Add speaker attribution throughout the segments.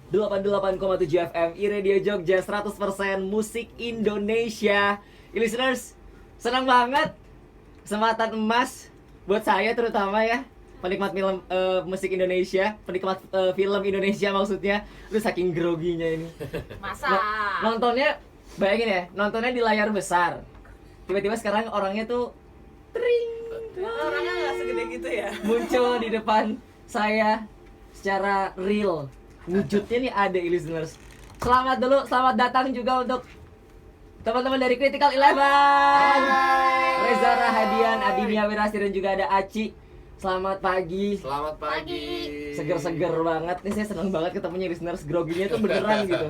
Speaker 1: 88,7 FM iRadio Jogja 100% musik Indonesia. Listeners, senang banget. Kesempatan emas buat saya terutama ya, penikmat film musik Indonesia, penikmat film Indonesia maksudnya. Lu saking groginya ini.
Speaker 2: Masa?
Speaker 1: Nontonnya, bayangin ya, nontonnya di layar besar. Tiba-tiba sekarang orangnya tuh tring.
Speaker 2: Orangnya nggak segede gitu ya?
Speaker 1: Muncul di depan saya secara real. Wujudnya nih ada, listeners. Selamat datang juga untuk teman-teman dari Critical Eleven. Reza Rahadian, Adinia Wirasti, dan juga ada Aci. Selamat pagi.
Speaker 3: Selamat pagi.
Speaker 1: Seger-seger banget nih, saya senang banget ketemunya listeners. Groginya tuh beneran gitu.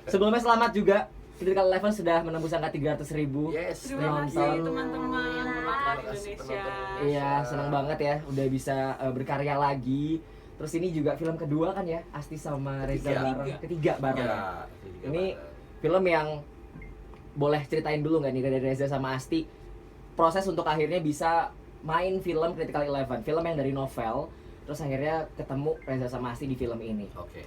Speaker 1: Sebelumnya selamat juga, Critical Eleven sudah menembus angka 300.000
Speaker 3: Yes.
Speaker 2: Terima kasih
Speaker 1: penonton.
Speaker 2: teman-teman penonton
Speaker 3: Terima kasih,
Speaker 2: Indonesia.
Speaker 3: penonton.
Speaker 1: Iya, senang banget ya udah bisa berkarya lagi. Terus ini juga film kedua kan ya, Asti sama Reza bareng. Ketiga bareng.
Speaker 3: Ya,
Speaker 1: Ini film yang boleh ceritain dulu nggak nih dari Reza sama Asti, proses untuk akhirnya bisa main film Critical Eleven, film yang dari novel, terus akhirnya ketemu Reza sama Asti di film ini.
Speaker 3: Oke.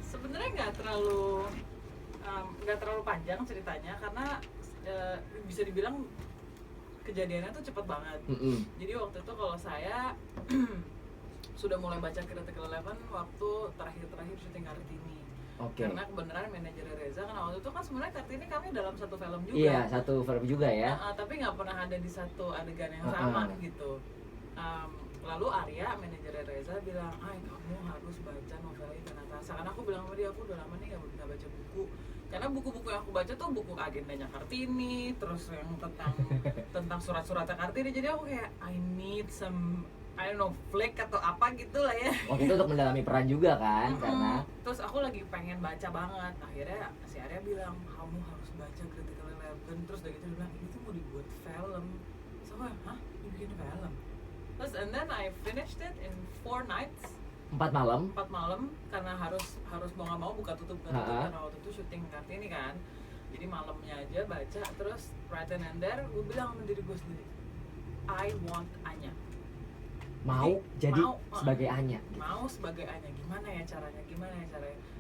Speaker 2: Sebenarnya nggak terlalu panjang ceritanya karena bisa dibilang kejadiannya tuh cepet banget. Jadi waktu itu kalau saya sudah mulai baca Critical Eleven waktu terakhir syuting Kartini.
Speaker 1: Oke.
Speaker 2: Karena kebenaran manajer Reza kan waktu itu kan sebenarnya Kartini kami dalam satu film juga.
Speaker 1: Iya, satu film juga ya.
Speaker 2: Tapi nggak pernah ada di satu adegan yang sama gitu. Lalu Arya, manajer Reza bilang, "Ay, kamu harus baca novel ini Natasa." Karena aku bilang sama dia, aku udah lama nih nggak baca buku. Karena buku-buku yang aku baca tuh buku agendanya Kartini, terus yang tentang surat-suratnya Kartini. Jadi aku kayak, I need some, I don't know, flick atau apa gitu lah ya.
Speaker 1: Waktu itu untuk mendalami peran juga kan, karena
Speaker 2: Terus aku lagi pengen baca banget. Akhirnya si Arya bilang, kamu harus baca Critical Eleven. Terus udah gitu dia bilang, ini tuh mau dibuat film. Terus aku kayak, hah? Dibikin film? Terus and then I finished it in 4 nights.
Speaker 1: 4 malam.
Speaker 2: 4 malam karena harus mau nggak mau buka tutup karena waktu itu syuting Kartini kan. Jadi malamnya aja baca, terus right then and there gue bilang sama diri gue sendiri, I want Anya.
Speaker 1: Mau jadi
Speaker 2: mau,
Speaker 1: sebagai Anya.
Speaker 2: Mau sebagai Anya, gimana ya caranya?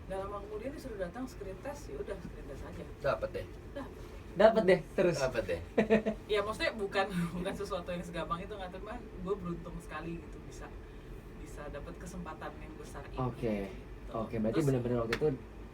Speaker 2: Gak lama kemudian dia sudah datang screen test, ya udah screen test aja.
Speaker 3: Dapat deh.
Speaker 1: Dapat deh terus.
Speaker 3: Dapat deh.
Speaker 2: Ya maksudnya bukan sesuatu yang segampang itu, nggak, teman. Gue beruntung sekali gitu bisa dapat kesempatan yang besar ini.
Speaker 1: Oke, berarti benar-benar waktu itu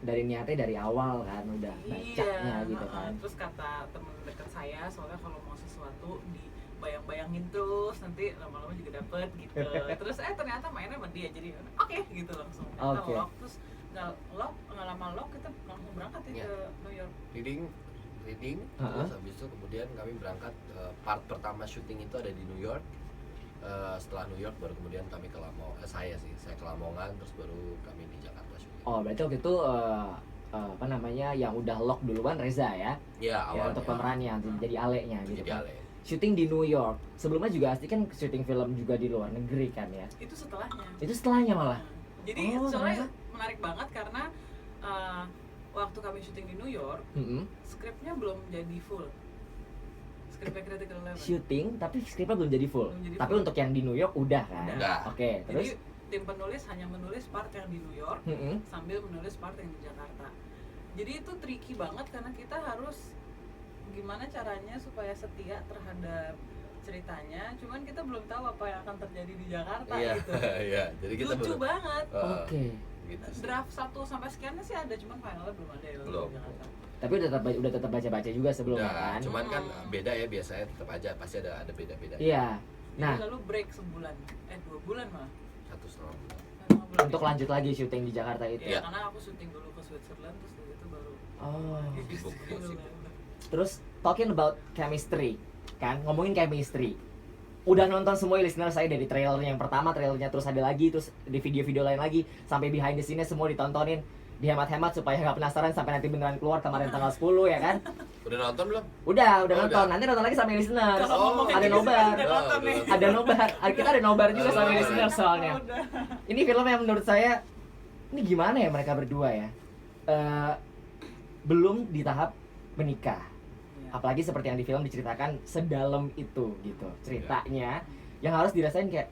Speaker 1: dari niatnya dari awal kan udah bacanya gitu kan.
Speaker 2: Terus kata temen dekat saya, soalnya kalau mau sesuatu dibayang-bayangin terus nanti lama-lama juga dapet gitu. Terus ternyata mainnya sama dia, jadi oke gitu langsung.
Speaker 1: Oke.
Speaker 2: Lock, terus nggak lama lock kita langsung berangkat ya ke New York.
Speaker 3: Reading. Terus habis itu kemudian kami berangkat, part pertama syuting itu ada di New York. Setelah New York baru kemudian kami ke Lamongan. Saya ke Lamongan, terus baru kami di Jakarta syuting.
Speaker 1: Oh, berarti waktu itu apa namanya, yang udah lock duluan Reza ya?
Speaker 3: Iya,
Speaker 1: Ya, untuk pemerannya jadi alenya gitu
Speaker 3: Jadi
Speaker 1: kan.
Speaker 3: Ale.
Speaker 1: Syuting di New York. Sebelumnya juga Asti kan syuting film juga di luar negeri kan ya.
Speaker 2: Itu setelahnya.
Speaker 1: Itu setelahnya malah.
Speaker 2: Jadi soalnya menarik banget karena waktu kami syuting di New York, skripnya belum jadi full. Skripnya Critical Eleven.
Speaker 1: Syuting tapi skripnya belum jadi full.
Speaker 2: Belum jadi
Speaker 1: Tapi
Speaker 2: full.
Speaker 1: untuk yang di New York udah kan?
Speaker 3: Udah.
Speaker 1: Oke, terus
Speaker 2: Jadi tim penulis hanya menulis part yang di New York sambil menulis part yang di Jakarta. Jadi itu tricky banget karena kita harus gimana caranya supaya setia terhadap ceritanya. Cuman kita belum tahu apa yang akan terjadi di Jakarta
Speaker 3: Iya,
Speaker 2: gitu.
Speaker 3: iya. Jadi kita
Speaker 2: Lucu banget.
Speaker 1: Oke.
Speaker 3: Gitu sih.
Speaker 2: Draft 1 sampai sekiannya sih ada, cuman finalnya belum ada ya
Speaker 3: Belum.
Speaker 2: di Jakarta.
Speaker 1: Tapi udah tetap baca-baca juga sebelumnya
Speaker 3: Udah,
Speaker 1: kan?
Speaker 3: cuman kan beda ya, biasanya tetap aja pasti ada beda-beda.
Speaker 1: Iya. Nah,
Speaker 2: Jadi lalu break sebulan, 2 bulan malah.
Speaker 3: 1,5 bulan.
Speaker 2: 2 bulan.
Speaker 1: untuk lanjut lagi syuting di Jakarta itu.
Speaker 2: Iya, karena aku syuting dulu ke Switzerland, terus dari itu baru
Speaker 1: Oh.
Speaker 3: Sibuk.
Speaker 1: Terus talking about chemistry, kan ngomongin chemistry. Udah nonton semua listener saya dari trailernya yang pertama, trailernya terus ada lagi, terus di video-video lain lagi, sampai behind the scene semua ditontonin, dihemat-hemat supaya nggak penasaran sampai nanti beneran keluar kemarin tanggal 10 ya kan?
Speaker 3: Udah nonton belum?
Speaker 1: Udah
Speaker 3: Oh,
Speaker 1: nonton.
Speaker 3: udah.
Speaker 1: Nanti nonton lagi sama listener.
Speaker 2: Kalau ngomongin
Speaker 1: Ada
Speaker 2: gitu
Speaker 1: nobar.
Speaker 2: udah nonton nih.
Speaker 1: Ada nobar. Kita ada nobar juga sama
Speaker 3: Oh,
Speaker 1: listener
Speaker 3: iya.
Speaker 1: soalnya.
Speaker 2: Udah.
Speaker 1: Ini film yang menurut saya, ini gimana ya mereka berdua ya? Belum di tahap menikah. Apalagi seperti yang di film diceritakan sedalam itu gitu ceritanya, yang harus dirasain kayak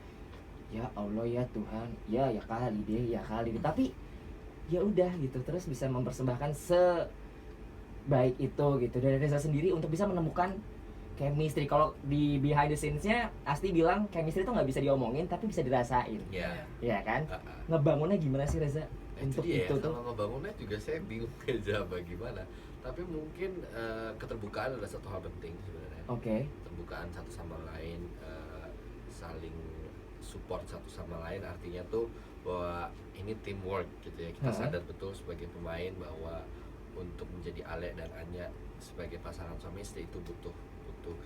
Speaker 1: ya Allah ya Tuhan, ya kali deh, tapi ya udah gitu, terus bisa mempersembahkan sebaik itu gitu dari Reza sendiri untuk bisa menemukan chemistry. Kalau di behind the scenes-nya Asti bilang chemistry itu nggak bisa diomongin tapi bisa dirasain, ya kan? Ngebangunnya gimana sih Reza untuk itu tuh?
Speaker 3: Sama ngebangunnya juga saya bingung aja bagaimana. Tapi mungkin keterbukaan adalah satu hal penting sebenarnya.
Speaker 1: Oke.
Speaker 3: Keterbukaan satu sama lain, saling support satu sama lain, artinya tuh bahwa ini teamwork gitu ya. Kita sadar betul sebagai pemain bahwa untuk menjadi Ale dan Anya sebagai pasangan suami istri itu butuh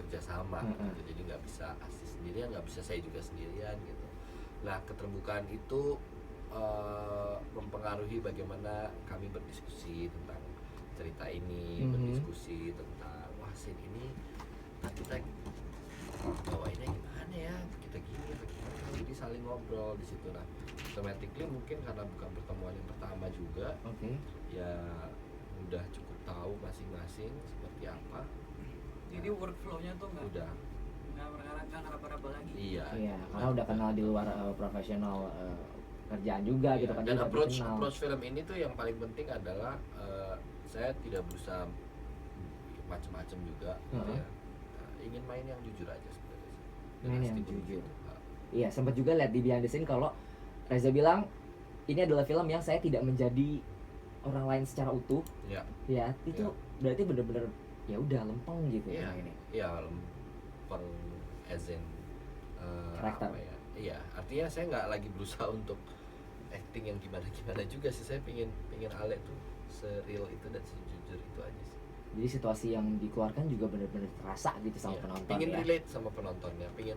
Speaker 3: kerjasama gitu. Jadi nggak bisa Asti sendirian, nggak bisa saya juga sendirian gitu. Nah, keterbukaan itu mempengaruhi bagaimana kami berdiskusi tentang cerita ini, berdiskusi tentang wah scene ini kita bawainnya gimana ya, kita gini atau gimana, jadi saling ngobrol di situ. Nah, automatically mungkin karena bukan pertemuan yang pertama juga, ya udah cukup tahu masing-masing seperti apa.
Speaker 2: Jadi workflow-nya tuh nggak ngeraba-raba lagi.
Speaker 1: Iya, karena udah kenal di luar profesional kerjaan juga gitu kan.
Speaker 3: Dan approach film ini tuh yang paling penting adalah saya tidak berusaha macam-macam juga gitu ya. Ingin main yang jujur aja sebenarnya.
Speaker 1: Main yang jujur. Iya, sempat juga lihat di behind the scene kalau Reza bilang ini adalah film yang saya tidak menjadi orang lain secara utuh. Ya, itu berarti bener-bener ya udah lempeng gitu ya ini.
Speaker 3: Iya, lempeng as in
Speaker 1: karakter.
Speaker 3: Iya, artinya saya nggak lagi berusaha untuk acting yang gimana juga sih. Saya pingin Ale tuh se-real itu dan sejujur itu aja sih.
Speaker 1: Jadi situasi yang dikeluarkan juga benar-benar terasa gitu sama penonton.
Speaker 3: Pingin
Speaker 1: ya.
Speaker 3: relate sama penontonnya, pingin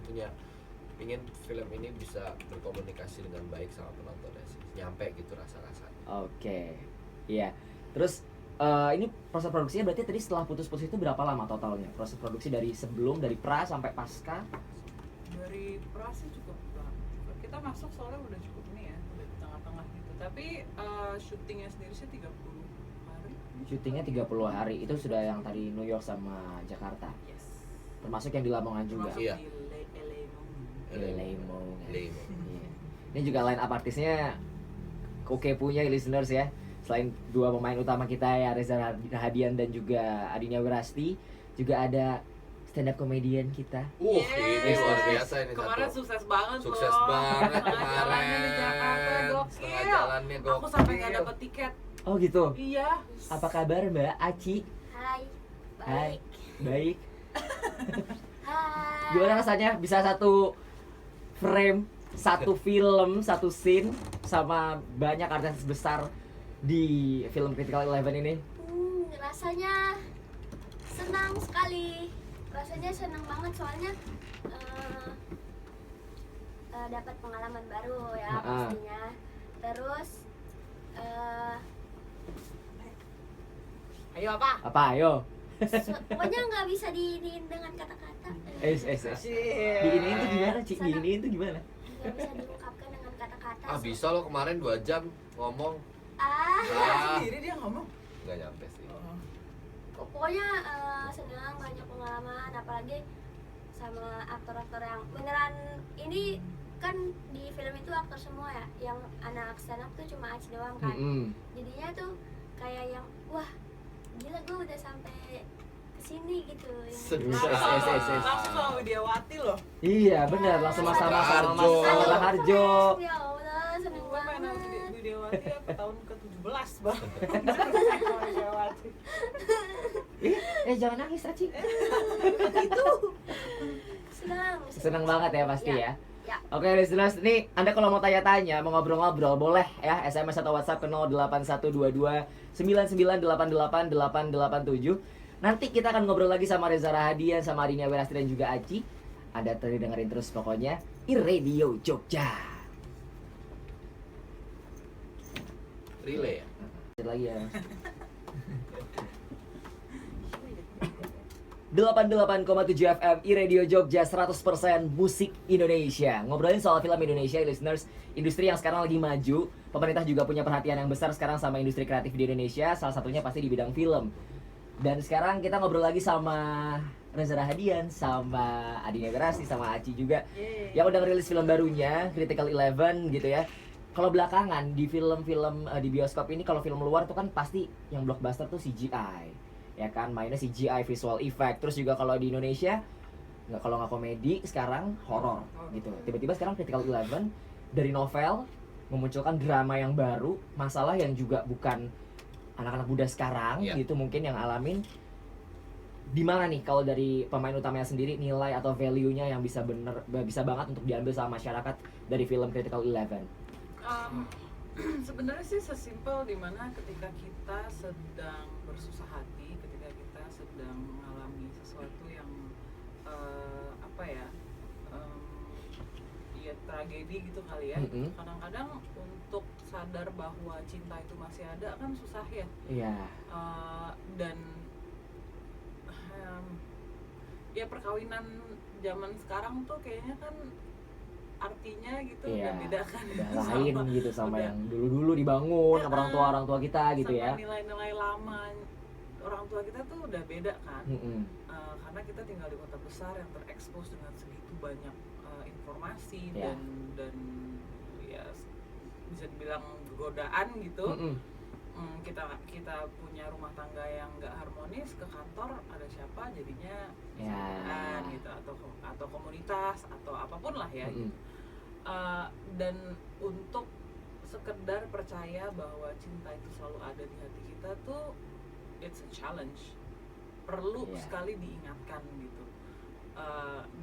Speaker 3: film ini bisa berkomunikasi dengan baik sama penontonnya sih, nyampe gitu rasa-rasanya.
Speaker 1: Oke, iya. Terus ini proses produksinya berarti tadi setelah putus-putus itu berapa lama totalnya? Proses produksi dari sebelum, dari pra sampai pasca?
Speaker 2: Dari pra sih cukup lama. Kita masuk soalnya udah cukup ini ya, udah di tengah-tengah gitu. Tapi syutingnya sendiri sih 30 hari.
Speaker 1: Syutingnya 30 hari, itu sudah yang tadi New York sama Jakarta?
Speaker 2: Yes.
Speaker 1: Termasuk yang di Lamongan juga?
Speaker 2: Termasuk
Speaker 3: Iya.
Speaker 2: di
Speaker 1: Lamongan.
Speaker 3: Lemo.
Speaker 1: Iya. Ini juga line up artisnya oke punya listeners ya. Selain dua pemain utama kita ya, Reza Rahadian dan juga Adinia Wirasti, juga ada stand up comedian kita.
Speaker 3: Ini luar biasa ini
Speaker 2: kemarin
Speaker 3: satu.
Speaker 2: sukses banget
Speaker 3: Sukses
Speaker 2: loh.
Speaker 3: banget
Speaker 2: Setengah jalannya di Jakarta,
Speaker 3: kemarin.
Speaker 2: gokil.
Speaker 3: Setengah jalannya gokil.
Speaker 2: Aku sampai nggak dapet tiket.
Speaker 1: Oh gitu.
Speaker 2: Iya.
Speaker 1: Apa kabar Mbak Aci?
Speaker 4: Hai,
Speaker 1: Hai. Baik.
Speaker 4: Hai.
Speaker 1: Gimana rasanya bisa satu frame, satu film, satu scene sama banyak artis besar di film Critical Eleven ini?
Speaker 4: Rasanya senang sekali. Rasanya senang banget soalnya dapat pengalaman baru ya pastinya. Terus
Speaker 2: Ayo apa?
Speaker 1: Apa? Ayo.
Speaker 4: pokoknya nggak bisa diiniin dengan kata-kata.
Speaker 1: Diiniin tuh gimana, Ci? Diiniin tuh gimana?
Speaker 4: Nggak bisa diungkapkan dengan kata-kata.
Speaker 3: Bisa lo kemarin 2 jam ngomong.
Speaker 2: Sendiri dia ngomong.
Speaker 3: Nggak nyampe sih.
Speaker 4: Pokoknya senang, banyak pengalaman, apalagi sama aktor-aktor yang beneran ini kan di film itu aktor semua ya, yang anak stand up tuh cuma Aci doang kan. Jadinya tuh kayak yang wah gila gue udah sampai kesini gitu.
Speaker 2: Langsung sama Widiawati loh.
Speaker 1: Iya benar, langsung sama Mas Raharjo.
Speaker 4: Ya Allah, seneng
Speaker 2: Gue main sama
Speaker 4: banget.
Speaker 2: Widiawati apa tahun ke-17 bang. Widiawati.
Speaker 1: Jangan nangis Aci.
Speaker 4: Senang
Speaker 1: banget ya pasti ya.
Speaker 4: Ya.
Speaker 1: Oke listeners, nih Anda kalau mau tanya-tanya, mau ngobrol-ngobrol, boleh ya SMS atau WhatsApp ke 08122 99888887. Nanti kita akan ngobrol lagi sama Reza Rahadian, sama Adinia Wirasti dan juga Aci. Anda tadi dengerin terus pokoknya iRadio Jogja.
Speaker 3: Relay ya?
Speaker 1: Lagi ya. 88,7 FM iRadio Jogja, 100% musik Indonesia. Ngobrolin soal film Indonesia, listeners. Industri yang sekarang lagi maju. Pemerintah juga punya perhatian yang besar sekarang sama industri kreatif di Indonesia. Salah satunya pasti di bidang film. Dan sekarang kita ngobrol lagi sama Reza Rahadian sama Adinia Garasi sama Aci juga
Speaker 2: Yeay.
Speaker 1: yang udah ngerilis film barunya Critical Eleven gitu ya. Kalau belakangan di film-film di bioskop ini, kalau film luar tuh kan pasti yang blockbuster tuh CGI, ya kan, mainnya CGI, visual effect. Terus juga kalau di Indonesia kalau nggak komedi sekarang horor gitu. Tiba-tiba sekarang Critical Eleven dari novel memunculkan drama yang baru, masalah yang juga bukan anak-anak muda sekarang gitu mungkin yang alamin. Di mana nih kalau dari pemain utamanya sendiri nilai atau value-nya yang bisa banget untuk diambil sama masyarakat dari film Critical Eleven?
Speaker 2: Sebenarnya sih sesimpel dimana ketika kita sedang bersusah hati, ketika kita sedang mengalami sesuatu yang ya tragedi gitu kali ya. Kadang-kadang untuk sadar bahwa cinta itu masih ada kan susah ya.
Speaker 1: Iya.
Speaker 2: Dan ya perkawinan zaman sekarang tuh kayaknya kan artinya gitu dan tidak akan
Speaker 1: udah lain gitu sama yang dulu-dulu dibangun sama orang tua kita gitu
Speaker 2: sama
Speaker 1: ya.
Speaker 2: Nilai-nilai lama orang tua kita tuh udah beda kan. Karena kita tinggal di kota besar yang terekspos dengan segitu banyak informasi dan ya bisa dibilang godaan gitu. Kita punya rumah tangga yang nggak harmonis, ke kantor ada siapa jadinya gitu atau komunitas atau apapun lah ya gitu. Dan untuk sekedar percaya bahwa cinta itu selalu ada di hati kita tuh it's a challenge, perlu sekali diingatkan gitu.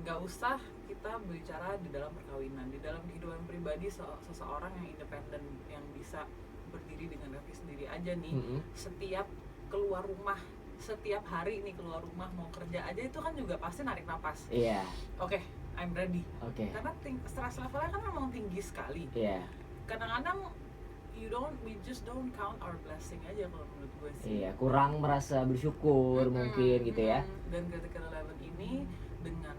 Speaker 2: Nggak usah kita bicara di dalam perkawinan, di dalam kehidupan pribadi seseorang yang independen, yang bisa berdiri dengan kaki sendiri aja nih. Setiap keluar rumah, setiap hari nih keluar rumah mau kerja aja itu kan juga pasti narik napas. Oke, I'm ready. Karena stress levelnya kan memang tinggi sekali. Kadang-kadang we just don't count our blessing aja kalau menurut gue sih.
Speaker 1: Kurang merasa bersyukur mungkin gitu ya.
Speaker 2: Dan Critical Eleven ini dengan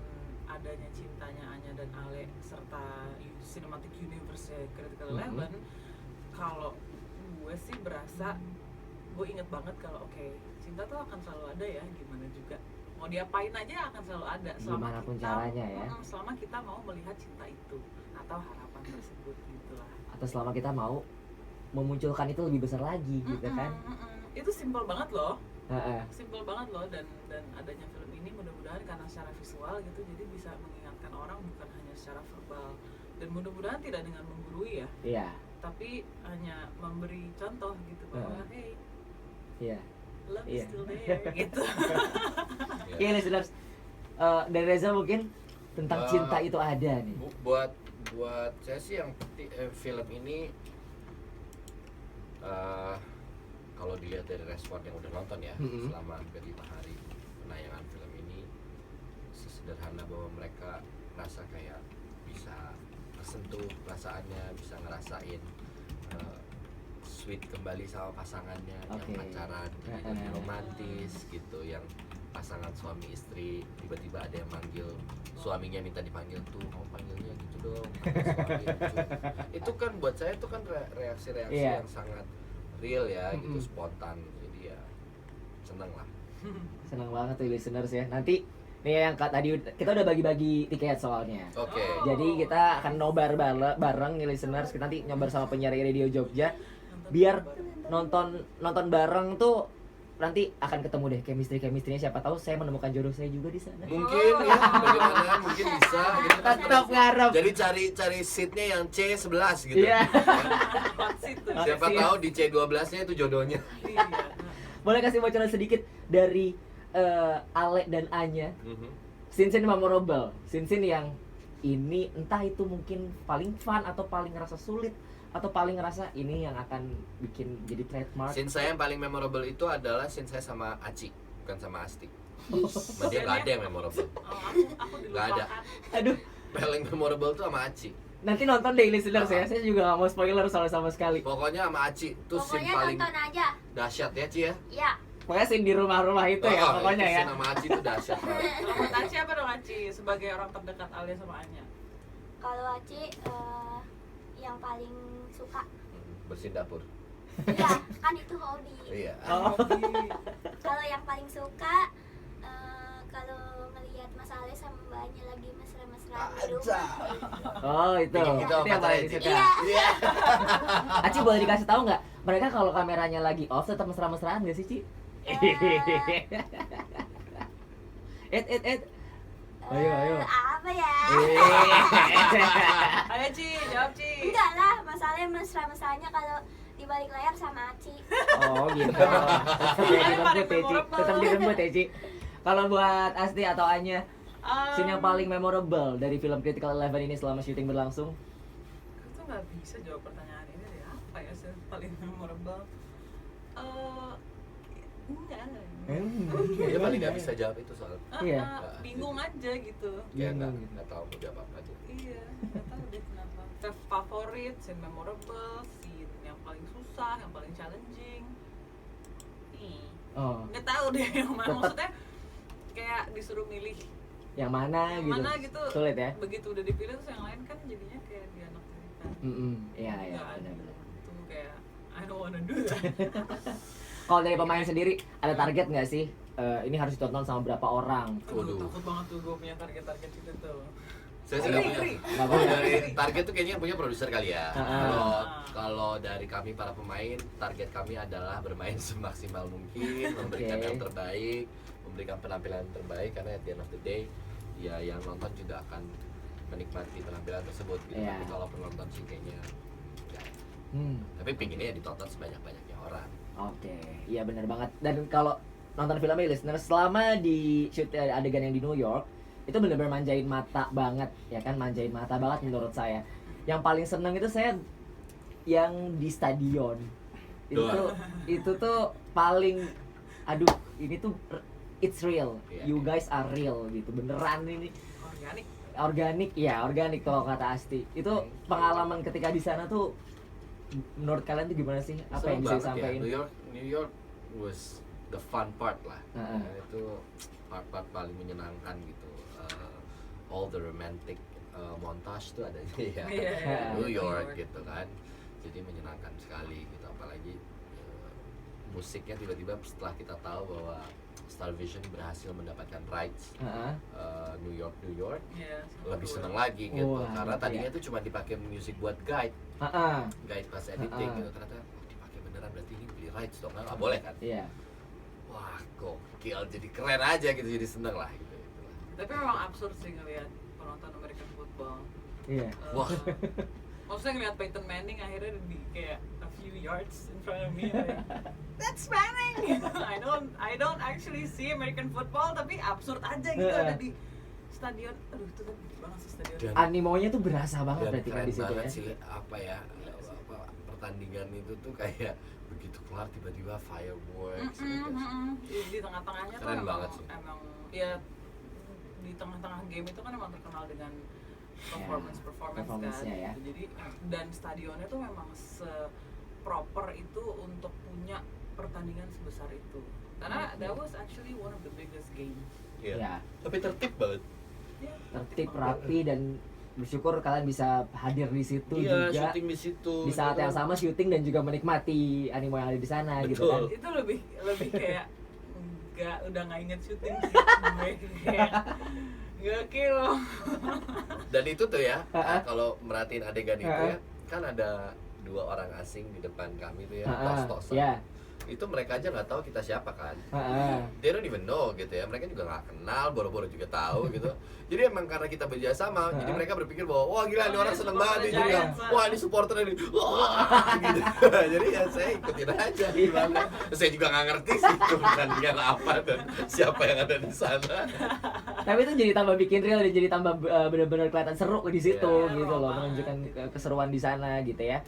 Speaker 2: adanya cintanya Anya dan Ale serta Cinematic Universe Critical Eleven, kalau gue sih berasa, gue inget banget kalau cinta tuh akan selalu ada ya, gimana juga mau diapain aja akan selalu ada
Speaker 1: gimana pun caranya ya,
Speaker 2: selama kita mau melihat cinta itu atau harapan tersebut gitulah,
Speaker 1: atau selama kita mau memunculkan itu lebih besar lagi gitu kan.
Speaker 2: Itu simpel banget loh.
Speaker 1: Simpel
Speaker 2: banget loh, dan adanya film ini mudah-mudahan karena secara visual gitu jadi bisa mengingatkan orang bukan hanya secara verbal, dan mudah-mudahan tidak dengan menggurui ya. Tapi hanya memberi contoh gitu bahwa love is still there gitu.
Speaker 1: Listeners, dari Reza mungkin tentang cinta itu ada nih.
Speaker 3: Buat saya sih yang film ini kalau dilihat dari respon yang udah nonton ya selama hampir 5 hari penayangan film ini, sesederhana bahwa mereka rasa kayak bisa tersentuh perasaannya, bisa ngerasain sweet kembali sama pasangannya yang pacaran, jadi romantis gitu, yang pasangan suami istri tiba-tiba ada yang manggil suaminya, minta dipanggil tuh, mau panggilnya gitu dong, suami lucu. Itu kan buat saya itu kan reaksi-reaksi yang sangat real ya, gitu, spontan, jadi ya seneng lah.
Speaker 1: Seneng banget tuh listeners ya. Nanti nih yang tadi kita udah bagi-bagi tiket soalnya. Jadi kita akan nobar bareng nih listeners. Kita nanti nyobar sama penyiar Radio Jogja. Biar nonton bareng tuh nanti akan ketemu deh chemistry-nya, siapa tahu saya menemukan jodoh saya juga di sana.
Speaker 3: Mungkin ya, bagaimana mungkin bisa gitu.
Speaker 1: Tetap ngarep.
Speaker 3: Jadi cari seatnya yang C11 gitu. Siapa tahu di C12-nya itu jodohnya.
Speaker 1: Boleh kasih bocoran sedikit dari Ale dan Anya. Scene-scene memorable, scene-scene yang ini entah itu mungkin paling fun atau paling ngerasa sulit atau paling ngerasa ini yang akan bikin jadi trademark.
Speaker 3: Scene saya yang paling memorable itu adalah scene saya sama Aci, bukan sama Asti. Sama dia nggak ada yang memorable.
Speaker 2: Aku
Speaker 3: nggak ada.
Speaker 1: Aduh.
Speaker 3: Paling memorable tuh sama Aci.
Speaker 1: Nanti nonton deh listeners ya, saya juga nggak mau spoiler sama sekali.
Speaker 3: Pokoknya sama Aci tuh scene paling dahsyat ya Ci ya.
Speaker 4: Iya.
Speaker 1: Pokoknya scene di rumah-rumah itu ya pokoknya ya.
Speaker 3: Scene sama Aci tuh dahsyat banget.
Speaker 2: Kalau Aci apa dong Aci sebagai orang terdekat Alia sama Anya?
Speaker 4: Kalau Aci yang paling suka
Speaker 3: bersihin dapur.
Speaker 4: iya, kan itu hobi.
Speaker 3: Iya.
Speaker 4: Kalau yang paling suka kalau ngelihat Mas Ale sama Mbaknya lagi mesra-mesraan di rumah.
Speaker 1: Oh itu
Speaker 3: Itu apa
Speaker 1: yang paling
Speaker 3: tadi?
Speaker 1: disuka.
Speaker 4: Iya.
Speaker 3: Iya.
Speaker 1: Aci boleh dikasih tahu nggak? Mereka kalau kameranya lagi off tetap mesra-mesraan nggak sih Ci? Ed. Ayo.
Speaker 4: Apa ya?
Speaker 2: Ayo Ci, jawab Ci.
Speaker 4: Enggak lah, Mas Ale mesra-mesranya kalau di balik layar sama Aci.
Speaker 1: Oh gitu. Tetap
Speaker 2: Paling
Speaker 1: dirembut ya Ci.
Speaker 2: memorable.
Speaker 1: Tetap dirembut ya Ci. Kalau buat Asti atau Anya, scene yang
Speaker 2: Um,
Speaker 1: paling memorable dari film Critical Eleven ini selama syuting berlangsung?
Speaker 2: Itu nggak bisa jawab pertanyaan ini deh. Apa ya sih paling memorable? Enggak.
Speaker 3: Dia paling nggak bisa jawab itu soal.
Speaker 1: Iya.
Speaker 2: Bingung aja gitu.
Speaker 3: Kayak
Speaker 1: Bingung.
Speaker 3: nggak tahu mau jawab apa aja.
Speaker 2: Iya, nggak tahu deh kenapa. Favorit, scene memorable, scene yang paling susah, yang paling challenging.
Speaker 1: Oh,
Speaker 2: Nggak tahu deh yang mana.
Speaker 1: Tetep.
Speaker 2: Maksudnya kayak disuruh milih
Speaker 1: yang mana
Speaker 2: yang
Speaker 1: gitu?
Speaker 2: mana gitu.
Speaker 1: Sulit ya?
Speaker 2: Begitu udah dipilih terus yang lain kan jadinya kayak dianak-anakan.
Speaker 1: Iya,
Speaker 2: Nggak ada.
Speaker 1: benar-benar.
Speaker 2: Itu kayak I don't wanna do that.
Speaker 1: Kalau dari pemain sendiri ada target nggak sih? Ini harus ditonton sama berapa orang?
Speaker 2: Aduh,
Speaker 3: Waduh.
Speaker 2: takut banget tuh gue punya target-target itu tuh.
Speaker 3: Saya sih nggak punya.
Speaker 1: Nggak
Speaker 3: Kalau
Speaker 1: punya.
Speaker 3: dari target tuh kayaknya punya produser kali ya. Kalau
Speaker 2: Ah.
Speaker 3: kalau dari kami para pemain, target kami adalah bermain semaksimal mungkin, memberikan
Speaker 1: Oke.
Speaker 3: yang terbaik, memberikan penampilan yang terbaik karena at the end of the day ya yang nonton juga akan menikmati penampilan tersebut gitu.
Speaker 1: Iya.
Speaker 3: Tapi kalau penonton sih kayaknya ya. Tapi pinginnya ya ditonton sebanyak-banyaknya orang.
Speaker 1: Oke, iya benar banget. Dan kalau nonton filmnya listener selama di shoot adegan yang di New York itu benar-benar manjain mata banget, ya kan, manjain mata banget menurut saya. Yang paling seneng itu saya yang di stadion. Itu tuh paling, aduh, ini tuh it's real.
Speaker 3: Iya,
Speaker 1: You
Speaker 3: iya.
Speaker 1: guys are real gitu, beneran ini.
Speaker 2: Organik.
Speaker 1: Organik tuh kalau kata Asti. Itu pengalaman ketika di sana tuh menurut kalian tuh gimana sih? Apa
Speaker 3: Seru
Speaker 1: yang bisa
Speaker 3: banget ya.
Speaker 1: disampaikan?
Speaker 3: New York was the fun part lah.
Speaker 1: Heeh.
Speaker 3: Dan itu part-part paling menyenangkan gitu. All the romantic montage tuh adanya ya
Speaker 2: Iya,
Speaker 3: New York gitu kan. Jadi menyenangkan sekali gitu, apalagi musiknya tiba-tiba setelah kita tahu bahwa Star Vision berhasil mendapatkan rights
Speaker 1: Heeh.
Speaker 3: New York
Speaker 2: Iya.
Speaker 3: lebih seneng lagi gitu.
Speaker 1: Wah,
Speaker 3: Karena
Speaker 1: iya.
Speaker 3: tadinya itu cuma dipakai musik buat guide
Speaker 1: Heeh.
Speaker 3: pas editing
Speaker 1: Ah.
Speaker 3: gitu, ternyata dipakai beneran, berarti ini beli rights dong, nggak boleh kan?
Speaker 1: Iya.
Speaker 3: Wah gokil, jadi keren aja gitu, jadi seneng lah gitu.
Speaker 2: Tapi memang absurd sih ngelihat penonton American football.
Speaker 1: Iya.
Speaker 3: Wah.
Speaker 2: Maksudnya ngeliat Peyton Manning akhirnya di kayak a few yards in front of me like, that's Manning. I don't actually see American football tapi absurd aja gitu ada di stadion. Aduh itu kan gede banget sih stadion.
Speaker 3: Dan-
Speaker 1: Animonya tuh berasa banget
Speaker 3: Dan
Speaker 1: berarti kan
Speaker 3: keren
Speaker 1: di situ
Speaker 3: banget
Speaker 1: ya.
Speaker 3: sih apa ya, pertandingan itu tuh kayak begitu kelar tiba-tiba fireworks gitu.
Speaker 2: Di tengah-tengahnya tuh
Speaker 3: Keren
Speaker 2: emang,
Speaker 3: banget sih.
Speaker 2: emang ya di tengah-tengah game itu kan emang terkenal dengan performance kan.
Speaker 1: performance-nya ya.
Speaker 2: Jadi dan stadionnya tuh memang proper itu untuk punya pertandingan sebesar itu. Karena that was actually one of the biggest game.
Speaker 3: Iya.
Speaker 1: Ya,
Speaker 3: Tapi tertib banget.
Speaker 2: Ya,
Speaker 1: tertib, rapi, dan bersyukur kalian bisa hadir di situ
Speaker 3: Iya,
Speaker 1: juga
Speaker 3: syuting di situ.
Speaker 1: di saat
Speaker 3: gitu
Speaker 1: yang
Speaker 3: kan.
Speaker 1: sama syuting dan juga menikmati animo yang ada di sana gitu kan.
Speaker 3: Betul.
Speaker 2: itu lebih kayak udah nggak inget syuting sih gue kayak gokil loh.
Speaker 3: Dan itu tuh ya,
Speaker 1: Ha-ha.
Speaker 3: kalau merhatiin adegan itu
Speaker 1: Ha-ha.
Speaker 3: ya, kan ada 2 orang asing di depan kami tuh ya,
Speaker 1: Heeh.
Speaker 3: tos-tosan.
Speaker 1: Ya.
Speaker 3: Itu mereka aja nggak tahu kita siapa kan.
Speaker 1: Heeh.
Speaker 3: They don't even know gitu ya, mereka juga nggak kenal, boro-boro juga tahu gitu. Jadi emang karena kita bekerja sama, jadi
Speaker 1: Ha-ha.
Speaker 3: mereka berpikir bahwa wah gila ini
Speaker 2: Oh,
Speaker 3: orang
Speaker 2: ini
Speaker 3: seneng
Speaker 2: supporter
Speaker 3: banget nih, jadi
Speaker 2: Giants, ah.
Speaker 3: wah ini supporter ini, wah gitu. Jadi ya saya ikutin aja gimana. Saya juga nggak ngerti sih itu pertandingan apa dan siapa yang ada di sana.
Speaker 1: Tapi itu jadi tambah bikin real dan jadi tambah benar-benar kelihatan seru di situ
Speaker 3: Iya,
Speaker 1: gitu loh,
Speaker 2: banget.
Speaker 1: menunjukkan keseruan di sana gitu ya.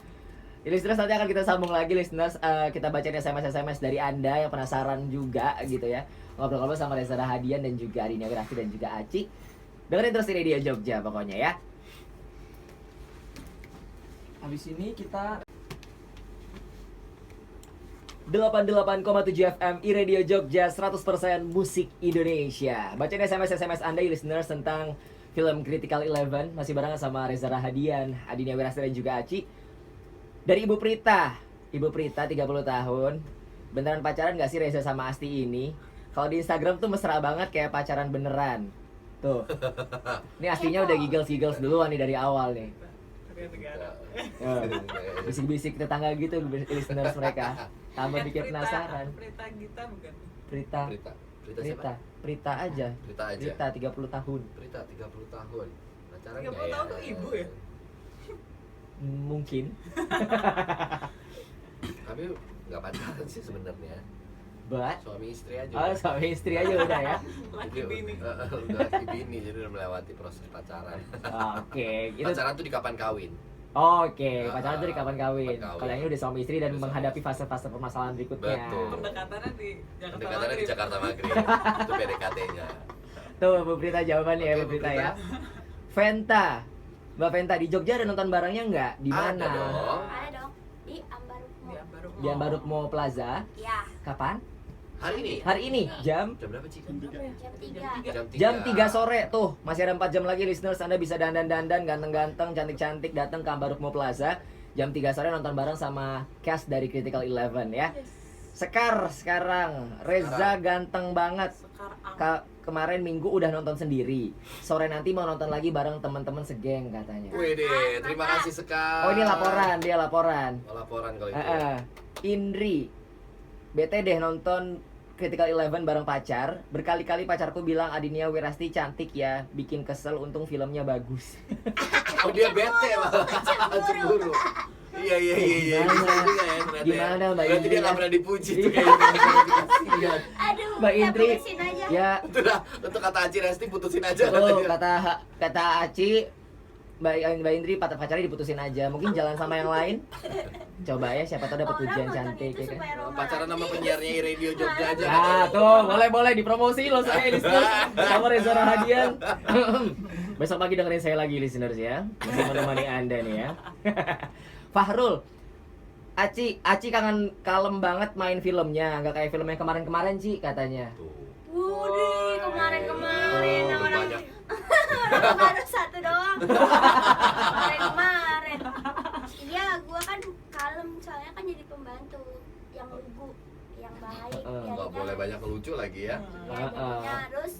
Speaker 1: Listeners, nanti akan kita sambung lagi listeners, kita bacain SMS dari Anda yang penasaran juga gitu ya. Ngobrol-ngobrol sama Reza Rahadian dan juga Adina Grafi dan juga Aci. Dengerin terus di Radio Jogja pokoknya ya. Habis ini kita 88,7 FM iRadio Jogja 100% musik Indonesia. Bacain SMS Anda listeners tentang film Critical Eleven. Masih barengan sama Reza Rahadian, Adina Wirasti dan juga Aci. Dari Ibu Prita 30 tahun. Beneran pacaran gak sih Reza sama Asti ini? Kalau di Instagram tuh mesra banget kayak pacaran beneran. Tuh. Ini aslinya udah giggles duluan nih dari awal nih.
Speaker 2: Negara.
Speaker 1: Bisik-bisik tetangga gitu listeners mereka. Tambah bikin penasaran.
Speaker 2: Prita Gita bukan?
Speaker 1: Prita
Speaker 3: siapa?
Speaker 1: Prita aja.
Speaker 3: Prita
Speaker 1: 30 tahun.
Speaker 3: Prita 30 tahun. Pacaran
Speaker 2: 30 tahun tuh ibu ya?
Speaker 1: Mungkin.
Speaker 3: Kami nggak pacaran sih sebenarnya.
Speaker 1: But
Speaker 3: Suami istri aja.
Speaker 1: oh, suami istri aja udah ya.
Speaker 2: Laki bini.
Speaker 3: Udah laki bini, jadi udah melewati proses pacaran.
Speaker 1: Oke, gitu.
Speaker 3: Pacaran tuh di kapan kawin.
Speaker 1: Oke, pacaran tuh di kapan kawin.
Speaker 3: Kapan kawin.
Speaker 1: Kalau yang ini udah suami istri dan
Speaker 3: Udah suami
Speaker 1: menghadapi
Speaker 3: istri.
Speaker 1: fase-fase permasalahan berikutnya.
Speaker 3: Betul.
Speaker 2: Pendekatannya di Jakarta
Speaker 3: Pendekatannya di
Speaker 2: Maghrib.
Speaker 3: Jakarta Maghrib. Itu PDKT-nya.
Speaker 1: Tuh, Bu Prita jawabannya ya,
Speaker 3: Oke,
Speaker 1: Bu
Speaker 3: Bu
Speaker 1: Prita
Speaker 3: Prita.
Speaker 1: ya. Venta. Mbak Venta di Jogja ada nonton barengnya nggak? Di
Speaker 3: Ada
Speaker 1: mana?
Speaker 3: dong.
Speaker 4: Ada dong di Ambarukmo.
Speaker 2: Dia baru
Speaker 1: Di Ambarukmo Plaza.
Speaker 4: Ya,
Speaker 1: Kapan?
Speaker 3: Hari ini.
Speaker 1: Hari ini jam
Speaker 3: Jam berapa, Ci?
Speaker 4: jam 3.
Speaker 1: Jam 3 sore tuh. Masih ada 4 jam lagi listeners. Anda bisa dandan-dandan, ganteng-ganteng, cantik-cantik datang ke Ambarukmo Plaza. Jam 3 sore nonton bareng sama cast dari Critical Eleven ya. Sekarang Reza ganteng banget.
Speaker 2: sekarang
Speaker 1: Kemarin Minggu udah nonton sendiri. Sore nanti mau nonton lagi bareng teman-teman segeng katanya.
Speaker 3: Wede, terima kasih sekali.
Speaker 1: Oh, ini laporan, dia laporan.
Speaker 3: Oh, laporan kalau itu.
Speaker 1: Indri, bete deh nonton Critical Eleven bareng pacar. Berkali-kali pacarku bilang Adinia Wirasti cantik ya, bikin kesel. Untung filmnya bagus.
Speaker 3: Oh, dia bete malah. Cemburu. Iya.
Speaker 1: Gimana?
Speaker 3: Bisa juga ya, ternyata ya.
Speaker 1: Gimana, Mbak
Speaker 3: Berarti
Speaker 1: Indri
Speaker 3: dia
Speaker 1: ya?
Speaker 3: nggak pernah dipuji tuh
Speaker 1: Iya.
Speaker 3: kayaknya.
Speaker 4: Aduh,
Speaker 1: Mbak
Speaker 4: udah
Speaker 1: Indri,
Speaker 4: putusin aja.
Speaker 1: ya,
Speaker 3: Udah, untuk kata Aci Resti putusin aja
Speaker 1: tuh
Speaker 3: katanya.
Speaker 1: kata Aci, Mbak Indri pacarnya diputusin aja. Mungkin jalan sama yang lain. Coba ya, siapa tahu dapat
Speaker 4: Orang
Speaker 1: pujian
Speaker 4: nonton
Speaker 1: cantik
Speaker 4: itu
Speaker 1: ya kan.
Speaker 4: supaya romantis.
Speaker 3: Pacaran sama penyiarnya Radio Jogja aja.
Speaker 1: Ah, tuh, boleh dipromosi loh saya listeners sama Reza Rahadian. Besok pagi dengerin saya lagi listeners ya. Masih menemani Anda nih ya. Fahrul, Aci kangen kalem banget main filmnya, nggak kayak film yang kemarin-kemarin Ci katanya.
Speaker 3: Tuh.
Speaker 4: Wudi, kemarin-kemarin
Speaker 3: Oh,
Speaker 4: orang
Speaker 3: banyak.
Speaker 4: orang baru satu doang. Kemarin. Iya, gua kan kalem soalnya kan jadi pembantu yang lugu, yang baik.
Speaker 3: Nggak boleh banyak lucu lagi ya.
Speaker 4: Ya, terus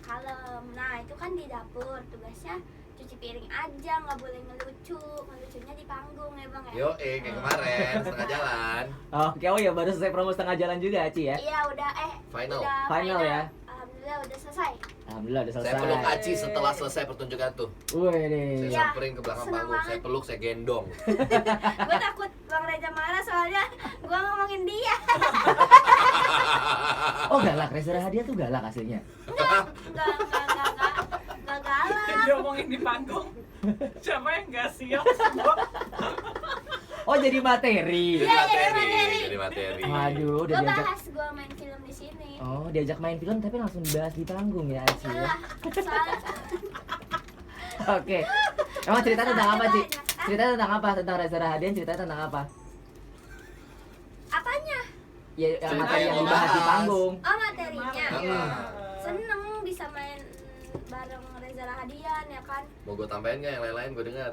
Speaker 4: kalem. Nah, itu kan di dapur tugasnya cuci piring aja, nggak boleh ngelucunya di panggung ya bang ya.
Speaker 3: Yo, kayak kemarin setengah jalan.
Speaker 1: Oke, oh ya baru selesai promo setengah jalan juga Aci ya.
Speaker 4: Iya udah
Speaker 3: Final.
Speaker 4: udah
Speaker 1: Final ya.
Speaker 4: Alhamdulillah udah selesai.
Speaker 1: Alhamdulillah udah selesai.
Speaker 3: Saya peluk Aci setelah selesai pertunjukan tuh.
Speaker 1: Wih
Speaker 3: Saya
Speaker 1: nih.
Speaker 4: Iya.
Speaker 3: samperin ke belakang
Speaker 4: senang
Speaker 3: panggung, saya
Speaker 4: banget.
Speaker 3: peluk, saya gendong.
Speaker 4: Gue takut Bang Reza marah soalnya gue ngomongin dia.
Speaker 1: Oh galak, Reza Rahadian tuh galak aslinya.
Speaker 4: Enggak galak.
Speaker 2: dia ngomongin di panggung. Siapa yang nggak siap semua?
Speaker 1: Oh jadi materi.
Speaker 4: Iya, jadi materi.
Speaker 3: Jadi materi.
Speaker 1: Waduh, udah
Speaker 4: Gue
Speaker 1: diajak.
Speaker 4: bahas gue main film di sini.
Speaker 1: Oh, diajak main film tapi langsung dibahas di panggung ya Aci ya.
Speaker 4: Salah, salah.
Speaker 1: Oke. Emang cerita tentang apa, Ci?
Speaker 4: Banyak.
Speaker 1: Cerita tentang apa? Tentang Reza Rahadian cerita tentang apa?
Speaker 4: Apanya?
Speaker 1: Ya, yang
Speaker 3: Cerita
Speaker 1: materi
Speaker 3: yang
Speaker 1: yang dibahas di
Speaker 3: dibahas.
Speaker 1: panggung.
Speaker 4: Oh materinya.
Speaker 3: Iya.
Speaker 4: Seneng bisa main bareng Reza Rahadian ya kan.
Speaker 3: Mau gue tambahin nggak yang lain-lain gue dengar?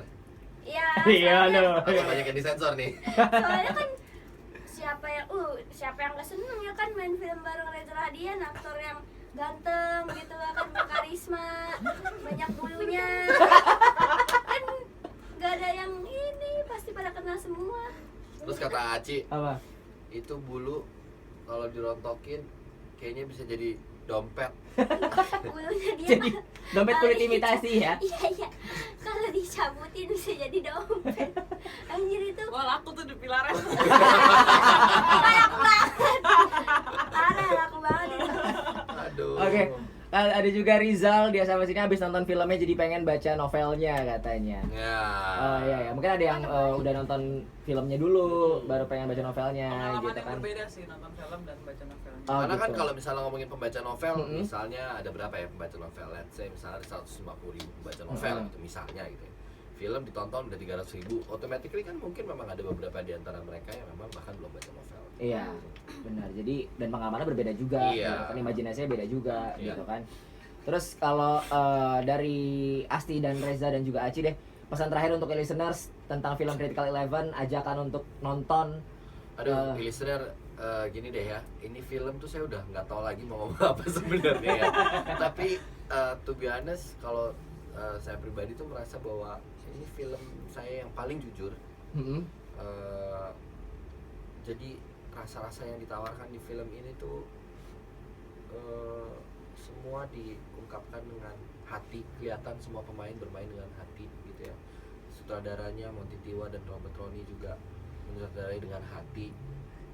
Speaker 4: Iya.
Speaker 1: Iya
Speaker 4: soalnya-
Speaker 1: loh.
Speaker 3: Atau banyak yang disensor nih?
Speaker 4: Soalnya kan siapa yang gak seneng ya kan main film bareng Reza Rahadian, aktor yang ganteng gitu lah kan, berkarisma, banyak bulunya. Kan gak ada yang ini, pasti pada kenal semua.
Speaker 3: Terus kata Aci,
Speaker 1: Apa?
Speaker 3: itu bulu kalau dirontokin kayaknya bisa jadi dompet.
Speaker 4: Bulunya dia
Speaker 1: Jadi dompet kulit imitasi ya.
Speaker 4: Iya. Kalau dicabutin bisa jadi dompet. Anjir itu
Speaker 2: Wah laku tuh di Pilares.
Speaker 4: banyak banget. Parah laku banget itu.
Speaker 3: Aduh.
Speaker 1: Oke. Ada juga Rizal, dia sama sini habis nonton filmnya jadi pengen baca novelnya katanya.
Speaker 3: Ya.
Speaker 1: Oh iya ya, mungkin ada yang udah nonton filmnya dulu, baru pengen baca novelnya
Speaker 2: Pengalaman
Speaker 1: gitu
Speaker 2: yang
Speaker 1: kan.
Speaker 2: berbeda sih nonton film dan baca novel.
Speaker 1: Oh,
Speaker 3: Karena kan
Speaker 1: gitu.
Speaker 3: kalau misalnya ngomongin pembaca novel,
Speaker 1: Mm-mm.
Speaker 3: misalnya ada berapa ya pembaca novel? Let's say misalnya ada 150.000 pembaca novel
Speaker 1: Mm-mm.
Speaker 3: gitu misalnya gitu ya. Film ditonton udah 300.000, automatically kan mungkin memang ada beberapa di antara mereka yang memang bahkan belum baca novel.
Speaker 1: Iya, benar. Jadi dan pengalamannya berbeda juga,
Speaker 3: Iya.
Speaker 1: gitu kan imajinasinya beda juga
Speaker 3: Iya.
Speaker 1: gitu kan. Terus kalau dari Asti dan Reza dan juga Aci deh, pesan terakhir untuk listeners tentang film Critical Eleven, ajakan untuk nonton.
Speaker 3: Aduh, listener, gini deh ya, ini film tuh saya udah nggak tahu lagi mau ngomong apa sebenarnya ya. Tapi to be honest, kalau saya pribadi tuh merasa bahwa ini film saya yang paling jujur. Jadi rasa-rasa yang ditawarkan di film ini tuh semua diungkapkan dengan hati, kelihatan semua pemain bermain dengan hati gitu ya. Sutradaranya Monty Tiwa dan Robert Roni juga mensutradarai dengan hati,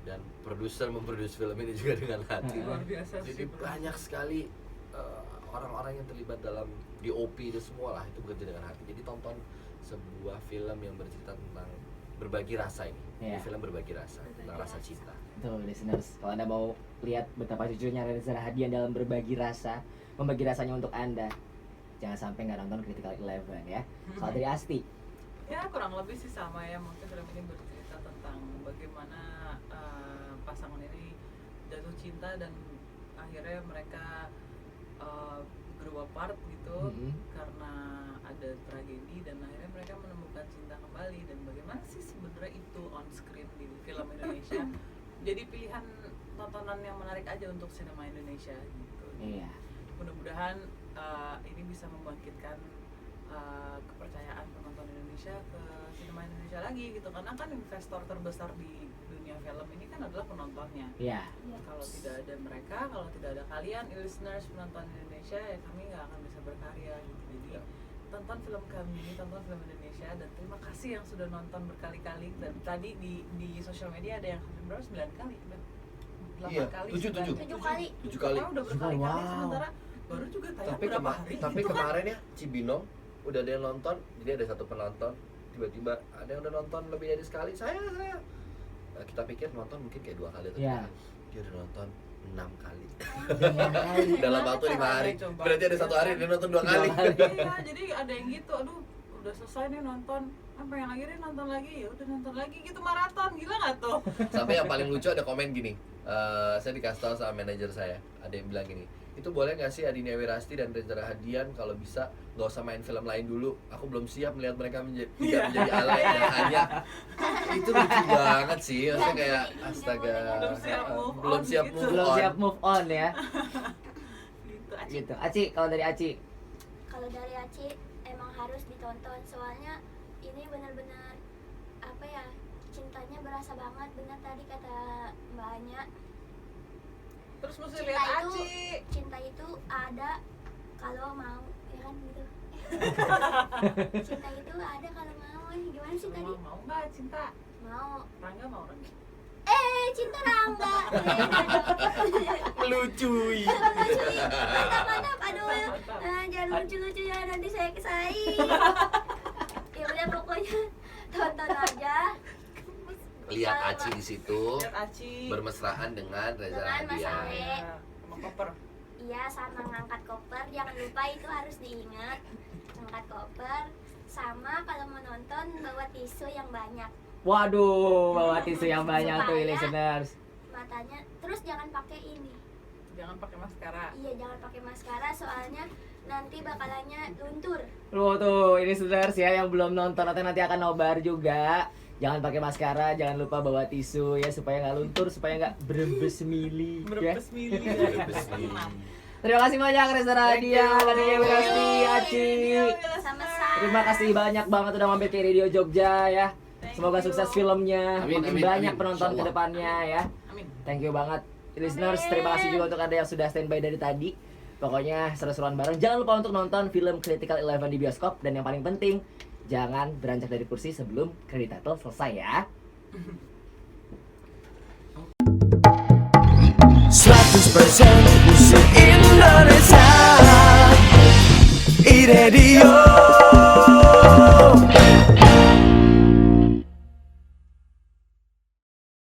Speaker 3: dan produser memproduksi film ini juga dengan hati.
Speaker 2: Luar biasa
Speaker 3: Jadi
Speaker 2: sih.
Speaker 3: banyak sekali orang-orang yang terlibat dalam DOP itu semua lah, itu bekerja dengan hati. Jadi tonton sebuah film yang bercerita tentang berbagi rasa ini. Ini
Speaker 1: Iya.
Speaker 3: film berbagi rasa, tentang rasa cinta.
Speaker 1: Tuh listeners, kalau Anda mau lihat betapa jujurnya Reza Rahadian dalam berbagi rasa, membagi rasanya untuk Anda, jangan sampai nggak nonton Critical 11 ya. Kalau dari Asti,
Speaker 2: Ya kurang lebih sih sama ya, mungkin film ini bercerita tentang bagaimana pasangan ini jatuh cinta dan akhirnya mereka grow apart gitu karena ada tragedi, dan akhirnya mereka menemukan cinta kembali. Dan bagaimana sih sebenarnya itu on screen di film Indonesia jadi pilihan tontonan yang menarik aja untuk sinema Indonesia gitu.
Speaker 1: iya.
Speaker 2: Mudah-mudahan ini bisa membangkitkan kepercayaan penonton Indonesia ke sinema Indonesia lagi gitu, karena kan investor terbesar di dunia film ini kan adalah penontonnya.
Speaker 1: Iya.
Speaker 2: Kalau tidak ada mereka, kalau tidak ada kalian listeners penonton Indonesia, ya kami nggak akan bisa berkarya gitu. Jadi tonton film kami, tonton film Indonesia, dan terima kasih yang sudah nonton berkali-kali. Dan tadi di sosial media ada yang berapa, 9 kali, 8
Speaker 3: Iya,
Speaker 2: kali,
Speaker 3: 7
Speaker 4: 7 kali.
Speaker 3: 7 kali.
Speaker 2: Orang udah berkali-kali,
Speaker 1: Wow.
Speaker 2: sementara baru juga tayang
Speaker 3: Tapi
Speaker 2: berapa hari
Speaker 3: tapi
Speaker 2: gitu kan.
Speaker 3: kemarin ya Cibinong udah ada yang nonton, jadi ada satu penonton, tiba-tiba ada yang udah nonton lebih dari sekali. Saya kita pikir nonton mungkin kayak 2 kali atau
Speaker 1: Iya.
Speaker 3: 3 kali. Dia udah nonton 6 kali
Speaker 1: Kali.
Speaker 3: dalam waktu 5 hari.
Speaker 2: Coba.
Speaker 3: Berarti ada 1 hari dia nonton 2 kali.
Speaker 2: Iya, jadi ada yang gitu, aduh udah selesai nih nonton, apa yang lagi nih nonton lagi, ya udah nonton lagi gitu, maraton, gila nggak tuh?
Speaker 3: Sampai yang paling lucu ada komen gini, saya dikasih tahu sama manajer saya, ada yang bilang gini, itu boleh nggak sih Adinia Wirasti dan Reza Rahadian kalau bisa nggak usah main film lain dulu, aku belum siap melihat mereka tidak menjadi Alek dan Anya. Itu lucu banget sih, maksudnya kayak astaga,
Speaker 2: Belum siap move
Speaker 3: belum
Speaker 2: on
Speaker 3: siap
Speaker 2: gitu.
Speaker 3: move
Speaker 1: Belum
Speaker 3: on.
Speaker 1: siap move on ya.
Speaker 2: Gitu aja.
Speaker 1: Gitu. Aci, kalau dari Aci,
Speaker 4: Kalau dari Aci emang harus ditonton, soalnya ini benar-benar apa ya, cintanya berasa banget, benar tadi kata Mbak Anya.
Speaker 2: Terus mesti
Speaker 4: Cinta
Speaker 2: lihat
Speaker 4: itu-
Speaker 2: Aci.
Speaker 4: Cinta itu ada kalau mau, ya kan gitu. Cinta itu ada kalau mau. Gimana sih tadi?
Speaker 2: Mau nggak cinta?
Speaker 4: Mau.
Speaker 2: Rangga mau Rangga?
Speaker 4: Cinta Rangga. Beda dong.
Speaker 3: Melucui.
Speaker 4: Mantap, aduh.
Speaker 2: Mantap.
Speaker 4: Jangan lucu-lucu ya, nanti saya kesaing. Ya udah pokoknya tonton aja.
Speaker 3: Lihat Aci di situ
Speaker 2: Lihat Aci.
Speaker 3: bermesraan dengan Reza
Speaker 4: Dengan Mas
Speaker 3: Rahadian.
Speaker 4: Ale.
Speaker 2: Ya, sama koper.
Speaker 4: Iya, sama ngangkat koper, jangan lupa itu harus diingat. Ngangkat koper, sama kalau mau nonton bawa tisu yang banyak.
Speaker 1: waduh, bawa tisu yang banyak tuh
Speaker 4: Supaya-
Speaker 1: listeners.
Speaker 4: Matanya, terus jangan pakai ini.
Speaker 2: Jangan pakai maskara.
Speaker 4: Iya, jangan pakai maskara, soalnya nanti bakalannya luntur.
Speaker 1: Loh tuh, ini listeners ya yang belum nonton atau nanti akan nobar juga. Jangan pakai maskara, jangan lupa bawa tisu ya supaya nggak luntur, supaya nggak berebes mili. Ya.
Speaker 2: Merebes mili.
Speaker 1: Terima kasih banyak Reza Rahadian, Adinia Wirasti, Aci.
Speaker 4: Sama-sama.
Speaker 1: Terima kasih banyak banget udah mampir ke Radio Jogja ya.
Speaker 2: Thank
Speaker 1: Semoga
Speaker 2: you.
Speaker 1: sukses filmnya,
Speaker 3: Amin,
Speaker 1: makin
Speaker 3: amin,
Speaker 1: banyak
Speaker 3: amin.
Speaker 1: penonton
Speaker 3: Insyaallah.
Speaker 1: ke depannya ya.
Speaker 2: Amin.
Speaker 1: Thank you banget listeners, terima kasih juga untuk Anda yang sudah standby dari tadi. Pokoknya seru-seruan bareng. Jangan lupa untuk nonton film Critical 11 di bioskop, dan yang paling penting jangan beranjak dari kursi sebelum kredit title selesai ya.
Speaker 5: 100% musik Indonesia iRadio.